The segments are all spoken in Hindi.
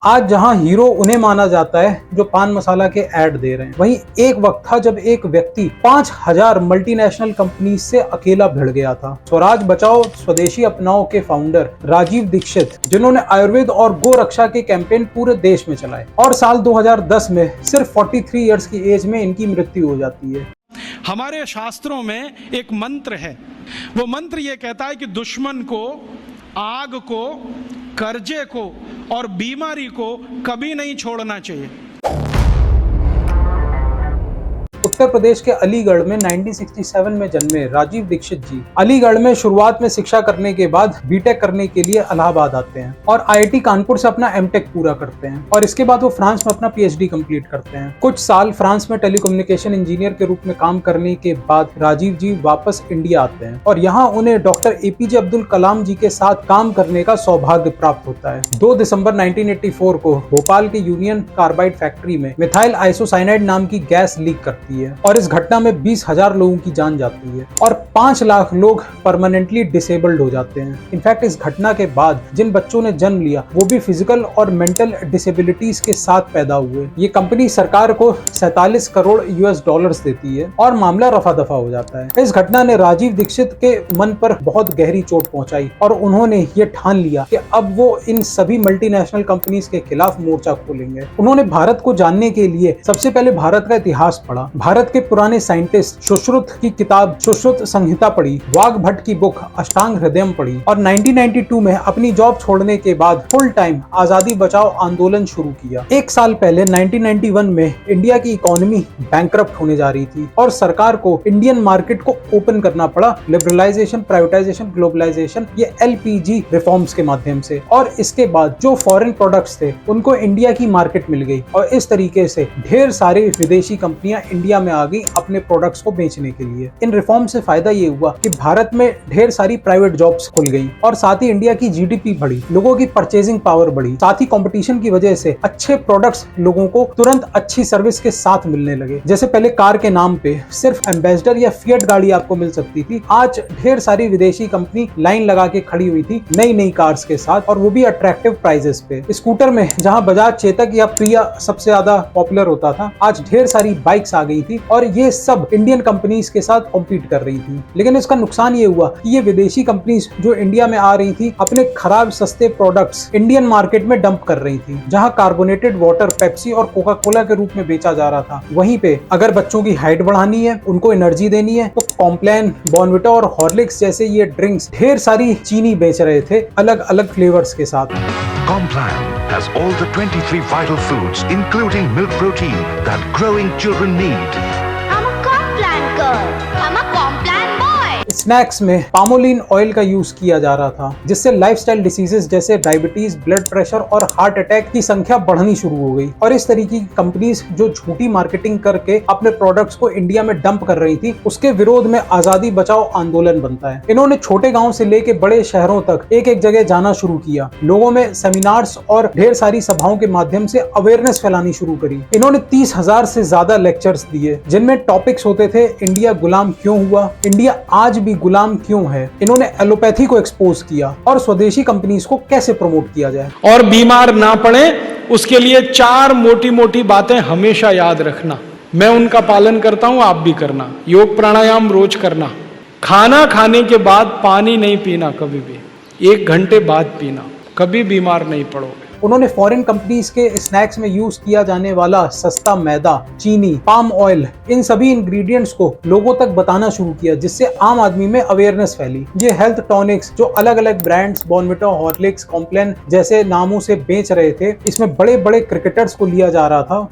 आज जहां हीरो उन्हें माना जाता है जो पान मसाला के ऐड दे रहे हैं, वहीं एक वक्त था जब एक व्यक्ति 5000 मल्टीनेशनल कंपनी से अकेला भिड़ गया था। स्वराज बचाओ स्वदेशी अपनाओ के फाउंडर राजीव दीक्षित, जिन्होंने आयुर्वेद और गो रक्षा के कैंपेन पूरे देश में चलाए, और साल 2010 में सिर्फ 43 इयर्स की एज में इनकी मृत्यु हो जाती है। हमारे शास्त्रों में एक मंत्र है, वो मंत्र ये कहता है कि दुश्मन को, आग को, कर्जे को और बीमारी को कभी नहीं छोड़ना चाहिए। उत्तर प्रदेश के अलीगढ़ में 1967 में जन्मे राजीव दीक्षित जी अलीगढ़ में शुरुआत में शिक्षा करने के बाद बीटेक करने के लिए इलाहाबाद आते हैं और आईआईटी कानपुर से अपना एमटेक पूरा करते हैं, और इसके बाद वो फ्रांस में अपना पीएचडी कंप्लीट करते हैं। कुछ साल फ्रांस में टेलीकम्युनिकेशन इंजीनियर के रूप में काम करने के बाद राजीव जी वापस इंडिया आते हैं और यहाँ उन्हें डॉक्टर एपीजे अब्दुल कलाम जी के साथ काम करने का सौभाग्य प्राप्त होता है। 2 दिसंबर 1984 को भोपाल के यूनियन कार्बाइड फैक्ट्री में मिथाइल आइसोसाइनाइड नाम की गैस लीक करती है और इस घटना में 20,000 लोगों की जान जाती है और 5 लाख लोग परमानेंटली डिसेबल्ड हो जाते हैं। इनफैक्ट इस घटना के बाद जिन बच्चों ने जन्म लिया वो भी फिजिकल और मेंटल डिसेबिलिटीज के साथ पैदा हुए। ये कंपनी सरकार को 47 करोड़ यूएस डॉलर्स देती है और मामला रफा दफा हो जाता है। इस घटना ने राजीव दीक्षित के मन पर बहुत गहरी चोट पहुंचाई और उन्होंने ये ठान लिया कि अब वो इन सभी मल्टीनेशनल कंपनीज के खिलाफ मोर्चा खोलेंगे। उन्होंने भारत को जानने के लिए सबसे पहले भारत का इतिहास पढ़ा, भारत के पुराने साइंटिस्ट सुश्रुत की किताब सुश्रुत संहिता पढ़ी, वाघ भट्ट की बुक अष्टांग हृदयम पढ़ी और 1992 में अपनी जॉब छोड़ने के बाद फुल टाइम आजादी बचाओ आंदोलन शुरू किया। 1 साल पहले 1991 में इंडिया की इकोनॉमी बैंकरप्ट होने जा रही थी और सरकार को इंडियन मार्केट को ओपन करना पड़ा लिबरलाइजेशन, प्राइवेटाइजेशन, ग्लोबलाइजेशन, ये एलपीजी रिफॉर्म्स के माध्यम से। और इसके बाद जो फॉरेन प्रोडक्ट्स थे उनको इंडिया की मार्केट मिल गई और इस तरीके से ढेर सारे विदेशी कंपनियां इंडिया में आ गई अपने प्रोडक्ट्स को बेचने के लिए। इन रिफॉर्म से फायदा ये हुआ कि भारत में ढेर सारी प्राइवेट जॉब्स खुल गई और साथ ही इंडिया की जीडीपी बढ़ी, लोगों की परचेजिंग पावर बढ़ी, साथ ही कंपटीशन की वजह से अच्छे प्रोडक्ट्स लोगों को तुरंत अच्छी सर्विस के साथ मिलने लगे। जैसे पहले कार के नाम पे सिर्फ एम्बेसडर या फिएट गाड़ी आपको मिल सकती थी, आज ढेर सारी विदेशी कंपनी लाइन लगा के खड़ी हुई थी नई नई कार्स के साथ, और वो भी अट्रैक्टिव प्राइजेस पे। स्कूटर में जहां बजाज चेतक या प्रिया सबसे ज्यादा पॉपुलर होता था, आज ढेर सारी बाइक्स आ गई थी और ये सब इंडियन कंपनीज के साथ कॉम्पीट कर रही थी। लेकिन इसका नुकसान ये हुआ कि ये विदेशी कंपनीज जो इंडिया में आ रही थी अपने खराब सस्ते प्रोडक्ट्स इंडियन मार्केट में डंप कर रही थी। जहां कार्बोनेटेड वाटर, पेप्सी और कोका कोला के रूप में बेचा जा रहा था, वहीं पे अगर बच्चों की हाइट बढ़ानी है, उनको एनर्जी देनी है, तो कॉम्प्लान, बॉर्नविटा और हॉर्लिक्स जैसे ये ड्रिंक्स ढेर सारी चीनी बेच रहे थे अलग अलग फ्लेवर्स के साथ। Complan has all the 23 vital foods, including milk protein, that growing children need. I'm a Complan girl. I'm a Complan boy. Snacks में पामोलिन ऑयल का यूज किया जा रहा था, जिससे लाइफस्टाइल डिसीजेस जैसे डायबिटीज, ब्लड प्रेशर और हार्ट अटैक की संख्या बढ़नी शुरू हो गई। और इस तरीके की कंपनीज जो झूठी मार्केटिंग करके अपने प्रोडक्ट्स को इंडिया में डंप कर रही थी, उसके विरोध में आजादी बचाओ आंदोलन बनता है। इन्होंने छोटे गाँव से लेके बड़े शहरों तक एक एक जगह जाना शुरू किया, लोगों में सेमिनार्स और ढेर सारी सभाओं के माध्यम से अवेयरनेस फैलानी शुरू करी। इन्होंने 30,000 से ज्यादा लेक्चर्स दिए, जिनमें टॉपिक्स होते थे इंडिया गुलाम क्यों हुआ, इंडिया आज भी गुलाम क्यों है। इन्होंने एलोपैथी को एक्सपोज किया और स्वदेशी कंपनीज को कैसे प्रमोट किया जाए। और बीमार ना पड़े उसके लिए 4 मोटी मोटी बातें हमेशा याद रखना। मैं उनका पालन करता हूं, आप भी करना। योग प्राणायाम रोज करना, खाना खाने के बाद पानी नहीं पीना, कभी भी 1 घंटे बाद पीना, कभी बीमार नहीं पड़ोगे। उन्होंने फॉरेन कंपनीज के स्नैक्स में यूज किया जाने वाला सस्ता मैदा, चीनी, पाम ऑयल, इन सभी इंग्रेडिएंट्स को लोगों तक बताना शुरू किया, जिससे आम आदमी में अवेयरनेस फैली। ये हेल्थ टॉनिक्स जो अलग अलग ब्रांड्स बॉर्नविटा, हॉर्लिक्स, कॉम्प्लान जैसे नामों से बेच रहे थे, इसमें बड़े बड़े क्रिकेटर्स को लिया जा रहा था।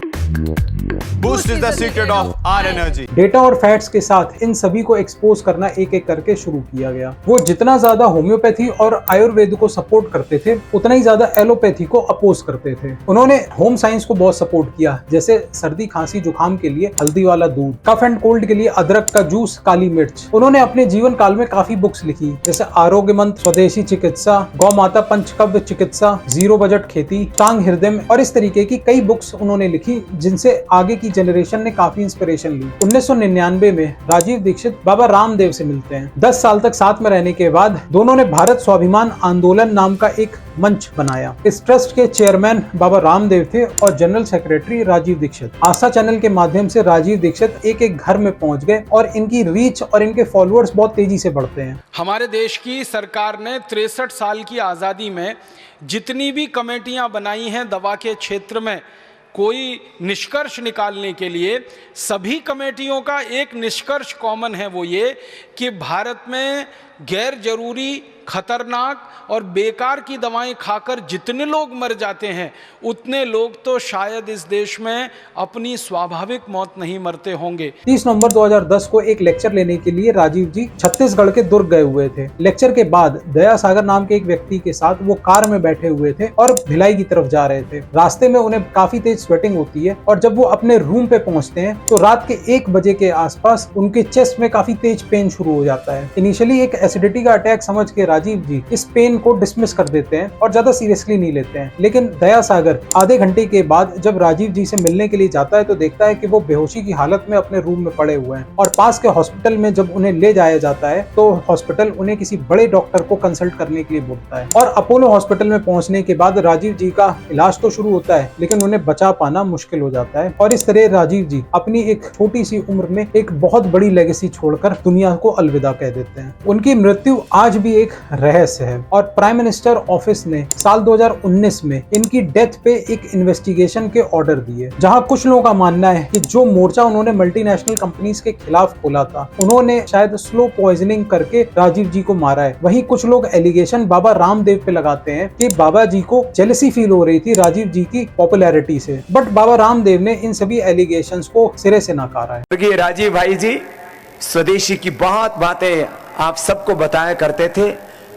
Boost is the secret of our energy. Data और फैक्ट्स के साथ इन सभी को एक्सपोज करना एक एक करके शुरू किया गया। वो जितना ज्यादा होम्योपैथी और आयुर्वेद को सपोर्ट करते थे, उतना ही ज्यादा एलोपैथी को अपोज करते थे। उन्होंने होम साइंस को बहुत सपोर्ट किया, जैसे सर्दी, खांसी, जुकाम के लिए हल्दी वाला दूध, कफ एंड कोल्ड के लिए अदरक का जूस, काली मिर्च। उन्होंने अपने जीवन काल में काफी बुक्स लिखी, जैसे आरोग्य मंत्र, स्वदेशी चिकित्सा, गौ माता पंचकव्य चिकित्सा, जीरो बजट खेती, टांग हृदय, और इस तरीके की कई बुक्स उन्होंने लिखी, जिनसे आगे की की जनरेशन ने काफी इंस्पिरेशन ली। 1999 में राजीव दीक्षित बाबा रामदेव से मिलते हैं। 10 साल तक साथ में रहने के बाद दोनों ने भारत स्वाभिमान आंदोलन नाम का एक मंच बनाया। इस ट्रस्ट के चेयरमैन बाबा रामदेव थे और जनरल सेक्रेटरी राजीव दीक्षित। आस्था चैनल के माध्यम से राजीव दीक्षित एक एक घर में पहुंच गए और इनकी रीच और इनके फॉलोअर्स बहुत तेजी से बढ़ते हैं। हमारे देश की सरकार ने 63 साल की आज़ादी में जितनी भी कमेटियां बनाई हैं दवा के क्षेत्र में कोई निष्कर्ष निकालने के लिए, सभी कमेटियों का एक निष्कर्ष कॉमन है, वो ये कि भारत में गैर जरूरी, खतरनाक और बेकार की दवाएं खाकर जितने लोग मर जाते हैं उतने लोग तो शायद इस देश में अपनी स्वाभाविक मौत नहीं मरते होंगे। 30 नवंबर 2010 को एक लेक्चर लेने के लिए राजीव जी छत्तीसगढ़ के दुर्ग गए हुए थे। लेक्चर के बाद दया सागर नाम के एक व्यक्ति के साथ वो कार में बैठे हुए थे और भिलाई की तरफ जा रहे थे। रास्ते में उन्हें काफी तेज स्वेटिंग होती है और जब वो अपने रूम पे पहुंचते हैं तो रात के 1 बजे के आसपास उनके चेस्ट में काफी तेज पेन शुरू हो जाता है। इनिशियली एक एसिडिटी का अटैक समझ के राजीव जी इस पेन को डिसमिस कर देते हैं और ज्यादा सीरियसली नहीं लेते हैं। लेकिन दया सागर आधे घंटे के बाद जब राजीव जी से मिलने के लिए जाता है तो देखता है कि वो बेहोशी की हालत में अपने रूम में पड़े हुए हैं और पास के हॉस्पिटल में जब उन्हें ले जाया जाता है तो हॉस्पिटल उन्हें किसी बड़े डॉक्टर को कंसल्ट करने के लिए बोलता है और अपोलो हॉस्पिटल में पहुंचने के बाद राजीव जी का इलाज तो शुरू होता है लेकिन उन्हें बचा पाना मुश्किल हो जाता है और इस तरह राजीव जी अपनी एक छोटी सी उम्र में एक बहुत बड़ी लेगेसी छोड़कर दुनिया को अलविदा कह देते हैं। उनकी मृत्यु आज भी एक रहस्य है और प्राइम मिनिस्टर ऑफिस ने साल 2019 में इनकी डेथ पे एक इन्वेस्टिगेशन के ऑर्डर दिए, जहां कुछ लोगों का मानना है कि जो मोर्चा उन्होंने मल्टीनेशनल कंपनीज के खिलाफ खोला था उन्होंने शायद स्लो पॉइजनिंग करके राजीव जी को मारा है। वहीं कुछ लोग एलिगेशन बाबा रामदेव पे लगाते हैं कि बाबा जी को जेलसी फील हो रही थी राजीव जी की पॉपुलैरिटी से, बट बाबा रामदेव ने इन सभी एलिगेशंस को सिरे से नकारा है। क्योंकि राजीव भाई जी स्वदेशी की बहुत बातें आप सबको बताया करते थे,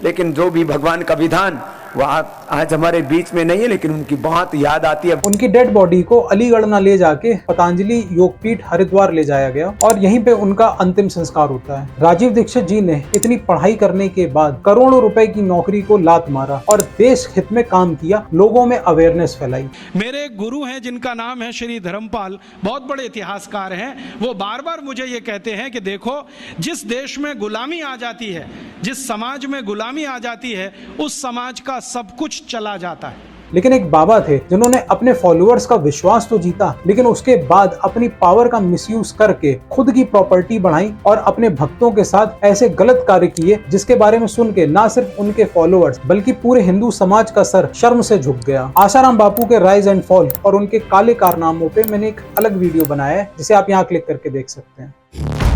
लेकिन जो भी भगवान का विधान वो आज हमारे बीच में नहीं है, लेकिन उनकी बहुत याद आती है। उनकी डेड बॉडी को अलीगढ़ ना ले जाके पतंजलि योगपीठ हरिद्वार ले जाया गया और यहीं पे उनका अंतिम संस्कार होता है। राजीव दीक्षित जी ने इतनी पढ़ाई करने के बाद करोड़ों रुपए की नौकरी को लात मारा और देश हित में काम किया, लोगों में अवेयरनेस फैलाई। मेरे गुरु हैं जिनका नाम है श्री धर्मपाल, बहुत बड़े इतिहासकार हैं। वो बार बार मुझे ये कहते हैं कि देखो, जिस देश में गुलामी आ जाती है, जिस समाज में गुलामी आ जाती है, उस समाज का सब कुछ चला जाता है। लेकिन एक बाबा थे जिन्होंने अपने फॉलोअर्स का विश्वास तो जीता, लेकिन उसके बाद अपनी पावर का मिसयूज करके खुद की प्रॉपर्टी बढ़ाई और अपने भक्तों के साथ ऐसे गलत कार्य किए जिसके बारे में सुन के ना सिर्फ उनके फॉलोअर्स बल्कि पूरे हिंदू समाज का सर शर्म से झुक गया। आसाराम बापू के राइज एंड फॉल और उनके काले कारनामों पे मैंने एक अलग वीडियो बनाया है जिसे आप यहाँ क्लिक करके देख सकते हैं।